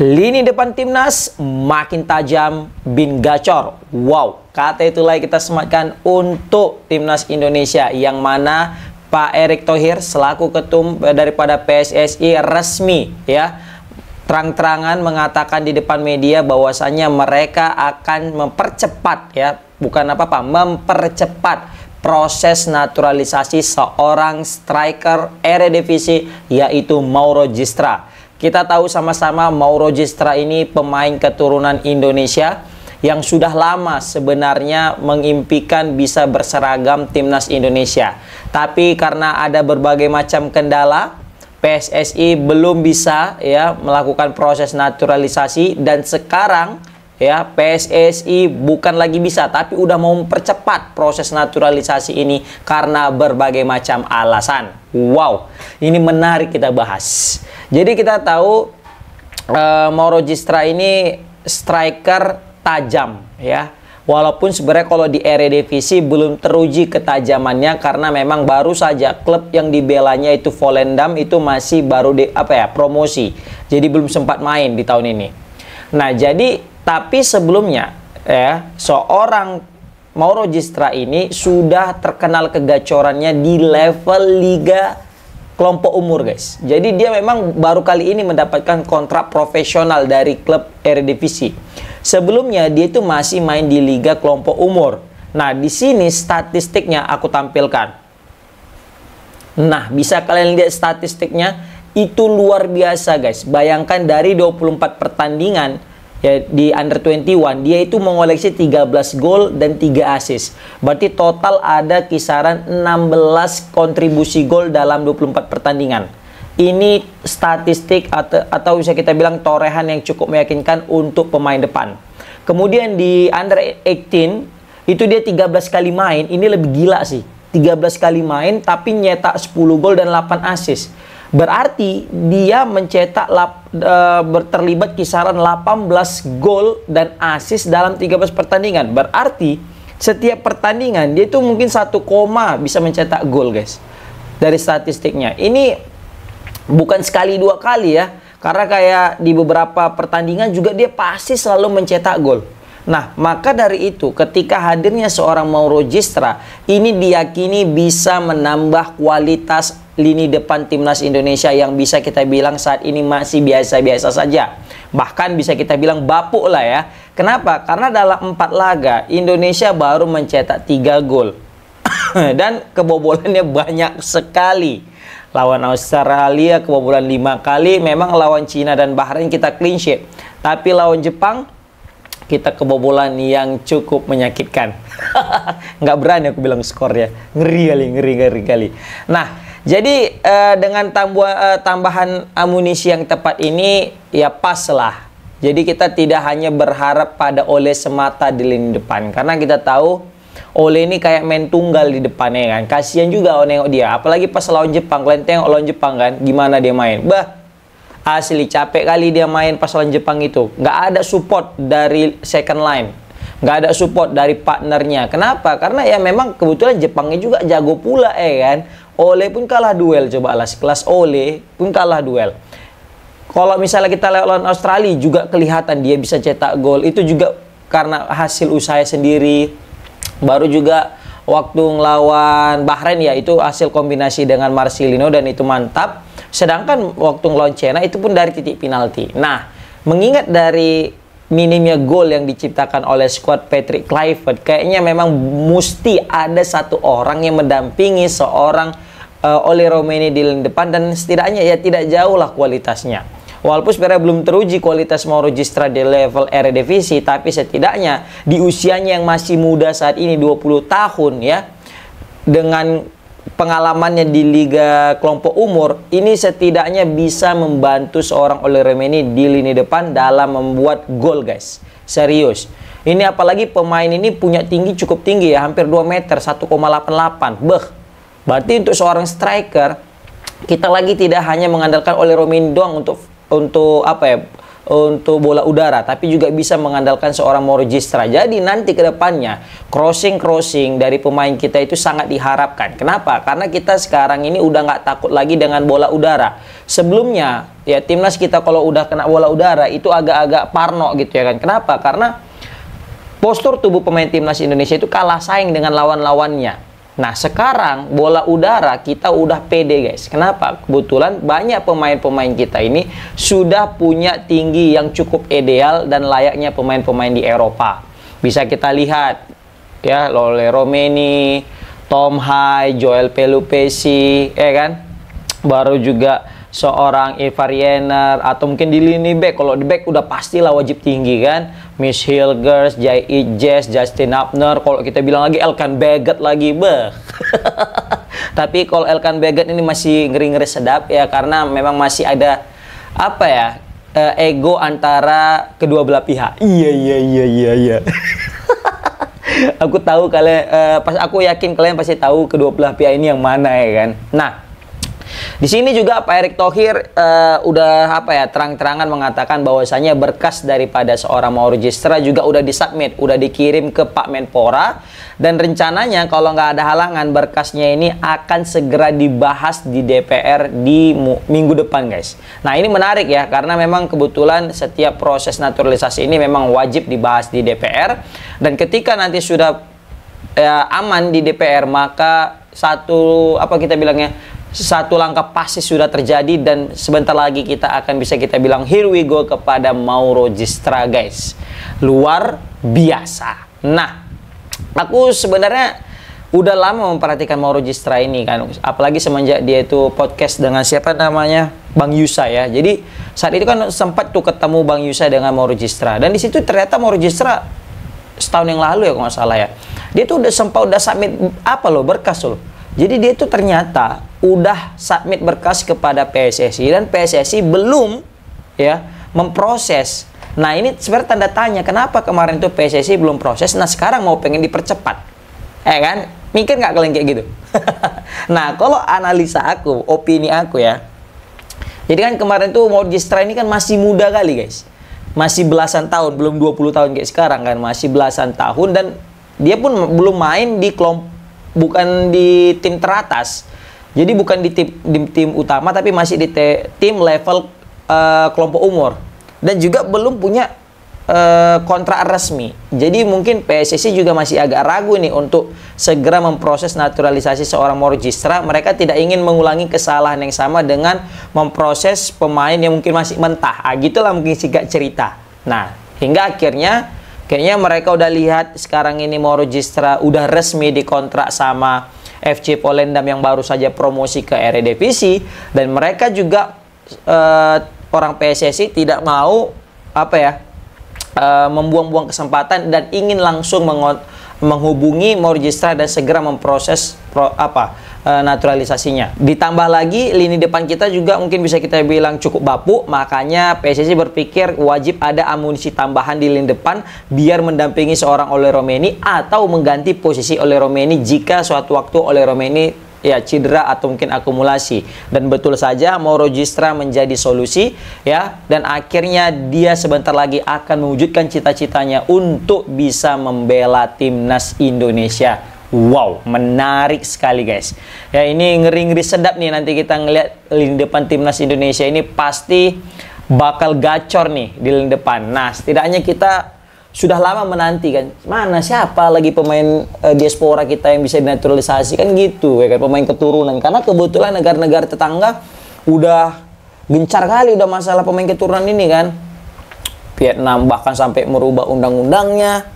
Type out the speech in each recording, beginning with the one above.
Lini depan timnas makin tajam, bin gacor. Wow, kata itulah kita sematkan untuk timnas Indonesia, yang mana Pak Erick Thohir selaku ketum daripada PSSI resmi ya terang-terangan mengatakan di depan media bahwasanya mereka akan mempercepat ya, bukan apa-apa, mempercepat proses naturalisasi seorang striker Eredivisie, yaitu Mauro Gistra. Kita tahu sama-sama Mauro Gistra ini pemain keturunan Indonesia yang sudah lama sebenarnya mengimpikan bisa berseragam timnas Indonesia. Tapi karena ada berbagai macam kendala, PSSI belum bisa ya melakukan proses naturalisasi, dan sekarang ya PSSI bukan lagi bisa tapi udah mau mempercepat proses naturalisasi ini karena berbagai macam alasan. Wow, ini menarik kita bahas. Jadi kita tahu Mauro Gistra ini striker tajam ya. Walaupun sebenarnya kalau di Eredivisie belum teruji ketajamannya karena memang baru saja klub yang dibelanya itu Volendam itu masih baru promosi. Jadi belum sempat main di tahun ini. Nah, jadi tapi sebelumnya ya seorang Mauro Gistra ini sudah terkenal kegacorannya di level liga kelompok umur, guys. Jadi dia memang baru kali ini mendapatkan kontrak profesional dari klub Eredivisie. Sebelumnya dia itu masih main di liga kelompok umur. Nah, di sini statistiknya aku tampilkan. Nah, bisa kalian lihat statistiknya, itu luar biasa, guys. Bayangkan dari 24 pertandingan ya di Under 21, dia itu mengoleksi 13 gol dan 3 assist. Berarti total ada kisaran 16 kontribusi gol dalam 24 pertandingan. Ini statistik atau bisa kita bilang torehan yang cukup meyakinkan untuk pemain depan. Kemudian di Under 18 itu dia 13 kali main. Ini lebih gila sih. 13 kali main tapi nyetak 10 gol dan 8 assist. Berarti dia mencetak terlibat kisaran 18 gol dan assist dalam 13 pertandingan. Berarti setiap pertandingan dia itu mungkin 1 koma bisa mencetak gol, guys. Dari statistiknya. Ini bukan sekali 2 kali ya. Karena kayak di beberapa pertandingan juga dia pasti selalu mencetak gol. Nah, maka dari itu ketika hadirnya seorang Mauro Gistra, ini diyakini bisa menambah kualitas lini depan timnas Indonesia yang bisa kita bilang saat ini masih biasa-biasa saja. Bahkan bisa kita bilang bapuk lah ya. Kenapa? Karena dalam 4 laga Indonesia baru mencetak 3 gol. Dan kebobolannya banyak sekali. Lawan Australia kebobolan 5 kali. Memang lawan Cina dan Bahrain kita clean sheet. Tapi lawan Jepang kita kebobolan yang cukup menyakitkan. Nggak berani aku bilang skornya. Ngeri kali. Nah, jadi dengan tambahan amunisi yang tepat ini ya pas lah. Jadi kita tidak hanya berharap pada Ole semata di lini depan. Karena kita tahu Ole ini kayak main tunggal di depannya kan. Kasihan juga nengok dia. Apalagi pas lawan Jepang. Kalian tengok lawan Jepang kan. Gimana dia main. Bah, asli capek kali dia main pas lawan Jepang itu. Nggak ada support dari second line. Nggak ada support dari partnernya. Kenapa? Karena ya memang kebetulan Jepangnya juga jago pula kan. Ole pun kalah duel. Coba lah, sekelas Ole pun kalah duel. Kalau misalnya kita lawan Australia juga kelihatan dia bisa cetak gol. Itu juga karena hasil usaha sendiri. Baru juga waktu ngelawan Bahrain ya itu hasil kombinasi dengan Marcelino dan itu mantap. Sedangkan waktu ngelawan China itu pun dari titik penalti. Nah, mengingat dari minimnya gol yang diciptakan oleh skuad Patrick Kluivert, kayaknya memang mesti ada satu orang yang mendampingi seorang Ole Roumanie di lini depan, dan setidaknya ya tidak jauh lah kualitasnya. Walaupun sebenarnya belum teruji kualitas Mauro Gistra di level Eredivisie, tapi setidaknya di usianya yang masih muda saat ini 20 tahun ya, dengan pengalamannya di liga kelompok umur, ini setidaknya bisa membantu seorang Ole Roumanie di lini depan dalam membuat gol, guys. Serius. Ini apalagi pemain ini punya tinggi cukup tinggi ya, hampir 2 meter, 1,88. Berarti untuk seorang striker, kita lagi tidak hanya mengandalkan Ole Roumanie doang untuk bola udara, tapi juga bisa mengandalkan seorang Mauro Gistra. Jadi nanti ke depannya crossing dari pemain kita itu sangat diharapkan. Kenapa? Karena kita sekarang ini udah nggak takut lagi dengan bola udara. Sebelumnya ya timnas kita kalau udah kena bola udara itu agak-agak parno gitu ya kan. Kenapa? Karena postur tubuh pemain timnas Indonesia itu kalah saing dengan lawan-lawannya. Nah, sekarang bola udara kita udah pede guys. Kenapa? Kebetulan banyak pemain-pemain kita ini sudah punya tinggi yang cukup ideal dan layaknya pemain-pemain di Eropa. Bisa kita lihat ya, Lole Romeni, Tom Hai, Joel Pelupesi, ya kan? Baru juga seorang Ivar Jenner, atau mungkin di lini back. Kalau di back udah pastilah wajib tinggi kan. Miss Hilgers, Jai Ijes, Justin Abner. Kalau kita bilang lagi Elkan Baggett lagi, beh. Tapi kalau Elkan Baggett ini masih ngeri-ngeri sedap ya, karena memang masih ada apa ya, ego antara kedua belah pihak. Iya. Aku tahu kalian, aku yakin kalian pasti tahu kedua belah pihak ini yang mana ya kan. Nah, di sini juga Pak Erick Thohir udah apa ya, terang-terangan mengatakan bahwasanya berkas daripada seorang Mauro Gistra juga udah disubmit, udah dikirim ke Pak Menpora, dan rencananya kalau nggak ada halangan berkasnya ini akan segera dibahas di DPR di minggu depan guys. Nah, ini menarik ya, karena memang kebetulan setiap proses naturalisasi ini memang wajib dibahas di DPR, dan ketika nanti sudah aman di DPR, maka satu apa kita bilangnya, satu langkah pasti sudah terjadi, dan sebentar lagi kita akan bisa kita bilang here we go kepada Mauro Gistra guys. Luar biasa. Nah, aku sebenarnya udah lama memperhatikan Mauro Gistra ini kan, apalagi semenjak dia itu podcast dengan siapa namanya, Bang Yusa ya. Jadi saat itu kan sempat tuh ketemu Bang Yusa dengan Mauro Gistra, dan di situ ternyata Mauro Gistra setahun yang lalu ya kalau nggak salah ya, dia tuh udah submit apa loh, berkas loh. Jadi dia tuh ternyata udah submit berkas kepada PSSI, dan PSSI belum ya memproses. Nah, ini sebenarnya tanda tanya, kenapa kemarin tuh PSSI belum proses, nah sekarang mau pengen dipercepat. Kan? Mikir nggak kalian kayak gitu? Nah, kalau analisa aku, opini aku ya. Jadi kan kemarin tuh Mauro Gistra ini kan masih muda kali guys. Masih belasan tahun, belum 20 tahun kayak sekarang kan, masih belasan tahun, dan dia pun belum main di kelompok, bukan di tim teratas. Jadi bukan di tim utama, tapi masih di tim level kelompok umur, dan juga belum punya kontrak resmi. Jadi mungkin PSSI juga masih agak ragu nih untuk segera memproses naturalisasi seorang Mauro Gistra. Mereka tidak ingin mengulangi kesalahan yang sama dengan memproses pemain yang mungkin masih mentah. Gitulah mungkin singkat cerita. Nah, hingga akhirnya kayaknya mereka udah lihat sekarang ini Mauro Gistra udah resmi dikontrak sama FC Volendam yang baru saja promosi ke Eredivisie, dan mereka juga orang PSSI tidak mau apa ya, membuang-buang kesempatan dan ingin langsung menghubungi Mauro Gistra dan segera memproses naturalisasinya. Ditambah lagi lini depan kita juga mungkin bisa kita bilang cukup bapuk, makanya PSSI berpikir wajib ada amunisi tambahan di lini depan biar mendampingi seorang Oleh Romeni atau mengganti posisi Oleh Romeni jika suatu waktu Oleh Romeni ya cedera atau mungkin akumulasi. Dan betul saja Mauro Gistra menjadi solusi ya, dan akhirnya dia sebentar lagi akan mewujudkan cita-citanya untuk bisa membela timnas Indonesia. Wow, menarik sekali guys. Ya, ini ngeri-ngeri sedap nih nanti kita ngelihat lini depan timnas Indonesia ini pasti bakal gacor nih di lini depan. Nah, setidaknya kita sudah lama menanti kan, mana siapa lagi pemain diaspora kita yang bisa dinaturalisasi kan gitu ya kan, pemain keturunan. Karena kebetulan negara-negara tetangga udah gencar kali udah masalah pemain keturunan ini kan. Vietnam bahkan sampai merubah undang-undangnya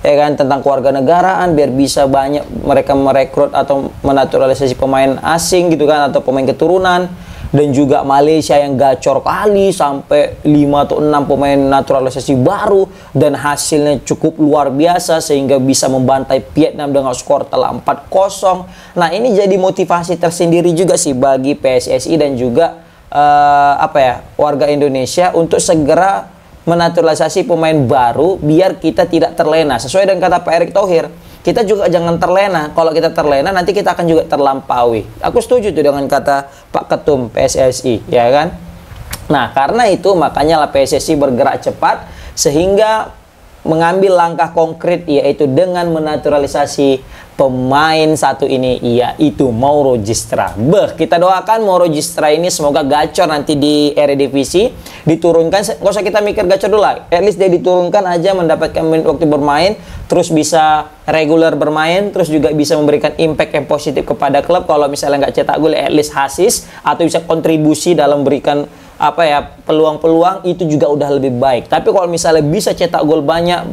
ya kan, tentang kewarganegaraan biar bisa banyak mereka merekrut atau menaturalisasi pemain asing gitu kan, atau pemain keturunan. Dan juga Malaysia yang gacor kali sampai 5 atau 6 pemain naturalisasi baru, dan hasilnya cukup luar biasa sehingga bisa membantai Vietnam dengan skor telak 4-0. Nah, ini jadi motivasi tersendiri juga sih bagi PSSI dan juga warga Indonesia untuk segera menaturalisasi pemain baru biar kita tidak terlena. Sesuai dengan kata Pak Erick Thohir, kita juga jangan terlena. Kalau kita terlena nanti kita akan juga terlampaui. Aku setuju tuh dengan kata Pak Ketum PSSI, ya kan? Nah, karena itu makanya lah PSSI bergerak cepat sehingga mengambil langkah konkret, yaitu dengan menaturalisasi pemain satu ini, yaitu Mauro Gistra. Kita doakan Mauro Gistra ini semoga gacor nanti di Eredivisie, diturunkan. Nggak usah kita mikir gacor dulu lah, at least dia diturunkan aja, mendapatkan menit waktu bermain, terus bisa regular bermain, terus juga bisa memberikan impact yang positif kepada klub. Kalau misalnya nggak cetak gol, at least assist atau bisa kontribusi dalam berikan peluang-peluang, itu juga udah lebih baik. Tapi kalau misalnya bisa cetak gol banyak,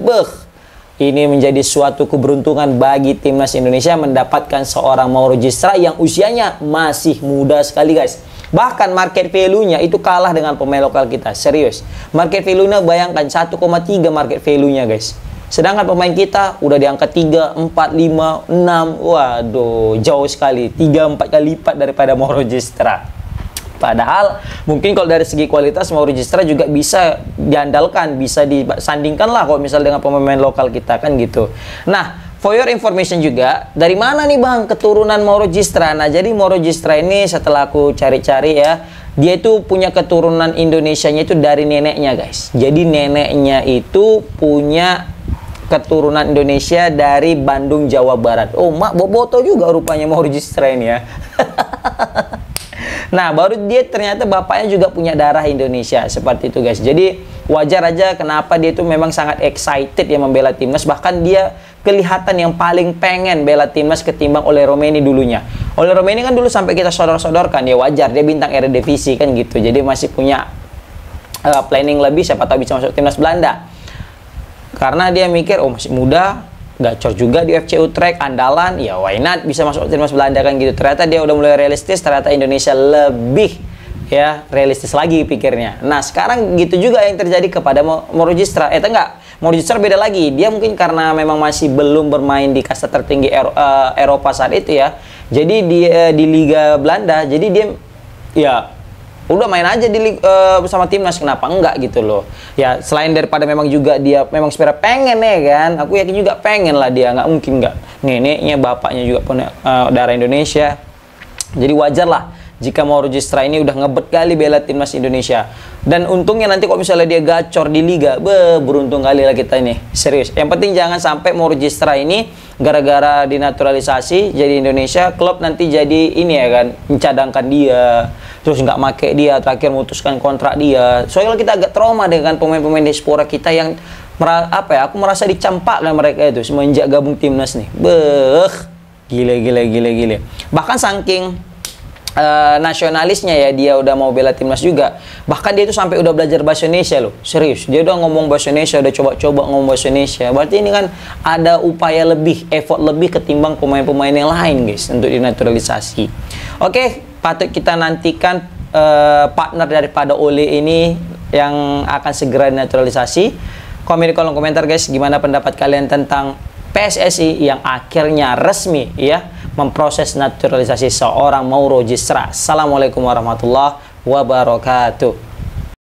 ini menjadi suatu keberuntungan bagi timnas Indonesia mendapatkan seorang Mauro Gistra yang usianya masih muda sekali, guys. Bahkan market value-nya itu kalah dengan pemain lokal kita, serius. Market value-nya bayangkan 1,3 market value-nya, guys. Sedangkan pemain kita udah di angka 3, 4, 5, 6. Waduh, jauh sekali. 3-4 kali lipat daripada Mauro Gistra. Padahal mungkin kalau dari segi kualitas Mauro Gistra juga bisa diandalkan, bisa disandingkan lah kalau misalnya dengan pemain lokal kita, kan gitu. Nah, for your information juga, dari mana nih Bang keturunan Mauro Gistra? Nah, jadi Mauro Gistra ini setelah aku cari-cari ya, dia itu punya keturunan Indonesianya itu dari neneknya, guys. Jadi neneknya itu punya keturunan Indonesia dari Bandung, Jawa Barat. Oh, mak boboto juga rupanya Mauro Gistra ini ya. Nah, baru dia ternyata bapaknya juga punya darah Indonesia, seperti itu, guys. Jadi wajar aja kenapa dia itu memang sangat excited ya membela timnas. Bahkan dia kelihatan yang paling pengen bela timnas ketimbang oleh Romeni dulunya. Oleh Romeni kan dulu sampai kita sodor-sodorkan, ya wajar, dia bintang Eredivisie kan gitu. Jadi masih punya planning lebih, siapa tahu bisa masuk timnas Belanda. Karena dia mikir, oh masih muda, gacor juga di FC Utrecht, andalan, ya why not, bisa masuk timnas Belanda kan gitu. Ternyata dia udah mulai realistis, ternyata Indonesia lebih ya realistis lagi pikirnya. Nah, sekarang gitu juga yang terjadi kepada Mauro Gistra. Enggak, Mauro Gistra beda lagi. Dia mungkin karena memang masih belum bermain di kasta tertinggi Eropa saat itu ya. Jadi dia di Liga Belanda, jadi dia ya udah main aja bersama timnas, kenapa enggak gitu loh. Ya selain daripada memang juga dia memang sebenarnya pengen ya kan, aku yakin juga pengen lah dia, nggak mungkin nggak. Neneknya, bapaknya juga punya darah Indonesia, jadi wajar lah jika Mauro Gistra ini udah ngebet kali bela timnas Indonesia. Dan untungnya nanti kalau misalnya dia gacor di liga, beruntung kali lah kita ini, serius. Yang penting jangan sampai Mauro Gistra ini gara-gara dinaturalisasi jadi Indonesia, klub nanti jadi ini ya kan, mencadangkan dia, terus nggak make dia, terakhir memutuskan kontrak dia. Soalnya kita agak trauma dengan pemain-pemain diaspora kita yang aku merasa dicampakkan mereka itu semenjak gabung timnas nih. Gile. Bahkan saking nasionalisnya ya, dia udah mau bela timnas juga. Bahkan dia itu sampai udah belajar bahasa Indonesia loh, serius. Dia udah ngomong bahasa Indonesia, udah coba-coba ngomong bahasa Indonesia. Berarti ini kan ada upaya lebih, effort lebih ketimbang pemain-pemain yang lain, guys, untuk dinaturalisasi. Oke, patut kita nantikan partner daripada Ole ini yang akan segera dinaturalisasi. Komen di kolom komentar, guys, gimana pendapat kalian tentang PSSI yang akhirnya resmi ya memproses naturalisasi seorang Mauro Gistra. Assalamualaikum warahmatullahi wabarakatuh.